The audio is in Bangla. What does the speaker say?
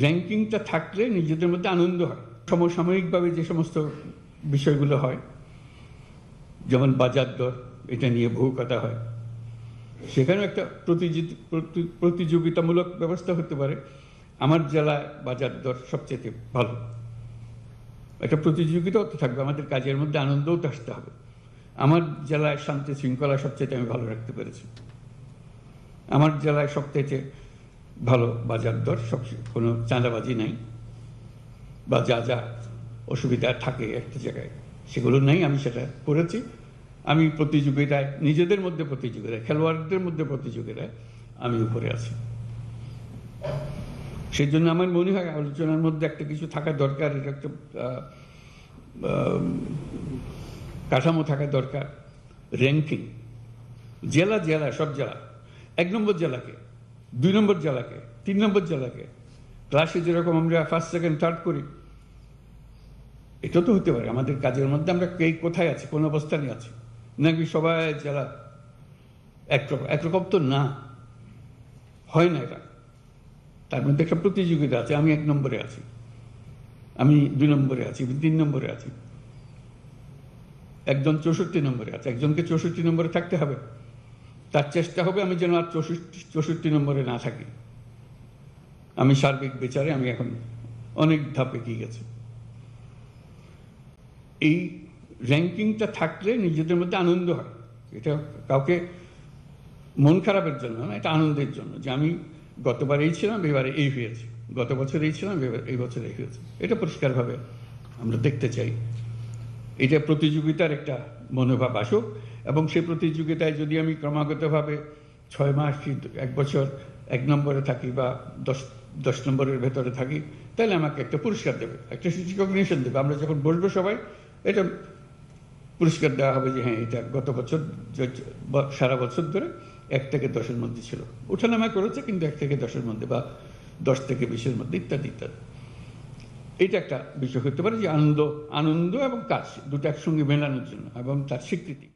র্যাঙ্কিংটা থাকলে নিজেদের মধ্যে আনন্দ হয়। সমসাময়িকভাবে যে সমস্ত বিষয়গুলো হয়, যেমন বাজার দর, এটা নিয়ে বহু কথা হয়, সেখানেও একটা প্রতিযোগিতামূলক ব্যবস্থা হতে পারে। আমার জেলায় বাজার দর সবচেয়ে ভালো, একটা প্রতিযোগিতাও তো থাকবে, আমাদের কাজের মধ্যে আনন্দও তো আসতে হবে। আমার জেলায় শান্তি শৃঙ্খলা সবচেয়ে আমি ভালো রাখতে পেরেছি, আমার জেলায় সবচেয়ে ভালো বাজার দর, কোনো চাঁদাবাজি নাই, বা যা যা অসুবিধা থাকে একটা জায়গায় সেগুলো নাই, আমি সেটা করেছি। আমি প্রতিযোগিতায়, নিজেদের মধ্যে প্রতিযোগিতায়, খেলোয়াড়দের মধ্যে প্রতিযোগিতায় আমি উপরে আছি। সেই জন্য আমার মনে হয় আলোচনার মধ্যে একটা কিছু থাকা দরকার, এটা একটা কাঠামো থাকা দরকার। র্যাঙ্কিং, জেলা জেলা, সব জেলা, 1 নম্বর জেলাকে, 2 নম্বর জেলাকে, 3 নম্বর জেলাকে, ক্লাসে যেরকম আমরা 1st, 2nd, 3rd করি, এটা তো হতে পারে আমাদের কাজের মধ্যে আমরা কে কোথায় আছি, কোন অবস্থানে আছি, নাকি সবাই জেলা একরকম তো না, হয় না এটা। তার মধ্যে একটা প্রতিযোগিতা আছে, আমি 1 নম্বরে আছি, আমি 2 নম্বরে আছি, 3 নম্বরে আছি, একজন 64 নম্বরে আছে, একজনকে 64 নম্বরে থাকতে হবে, তার চেষ্টা হবে আমি যেন আর 64 নম্বরে না থাকি। আমি সার্বিক বিচারে আমি এখন অনেক ধাপ এগিয়ে গেছি। এই র্যাঙ্কিংটা থাকলে নিজেদের মধ্যে আনন্দ হয়, এটা কাউকে মন খারাপের জন্য না, এটা আনন্দের জন্য, যে আমি গতবার এই ছিলাম, এবারে এই হয়েছি, গত বছর এই ছিলাম, এই বছর এই হয়েছে, এটা পরিষ্কারভাবে আমরা দেখতে চাই। এটা প্রতিযোগিতার একটা মনোভাব আসুক, এবং সেই প্রতিযোগিতায় যদি আমি ক্রমাগতভাবে 6 মাস কি 1 বছর 1 নম্বরে থাকি বা 10 নম্বরের ভেতরে থাকি, তাহলে আমাকে একটা পুরস্কার দেবে, একটা রিকগনিশন দেবে। আমরা যখন বসবো সবাই, এটা পুরস্কার দেওয়া হবে যে হ্যাঁ, এটা গত বছর সারা বছর ধরে 1 থেকে 10-এর মধ্যে ছিল, ওঠানামা করেছে কিন্তু 1 থেকে 10-এর মধ্যে, বা 10 থেকে 20-এর মধ্যে, ইত্যাদি ইত্যাদি। এটা একটা বিষয় হতে পারে যে আনন্দ এবং কাজ দুটো একসঙ্গে মেলানোর জন্য, এবং তার স্বীকৃতি।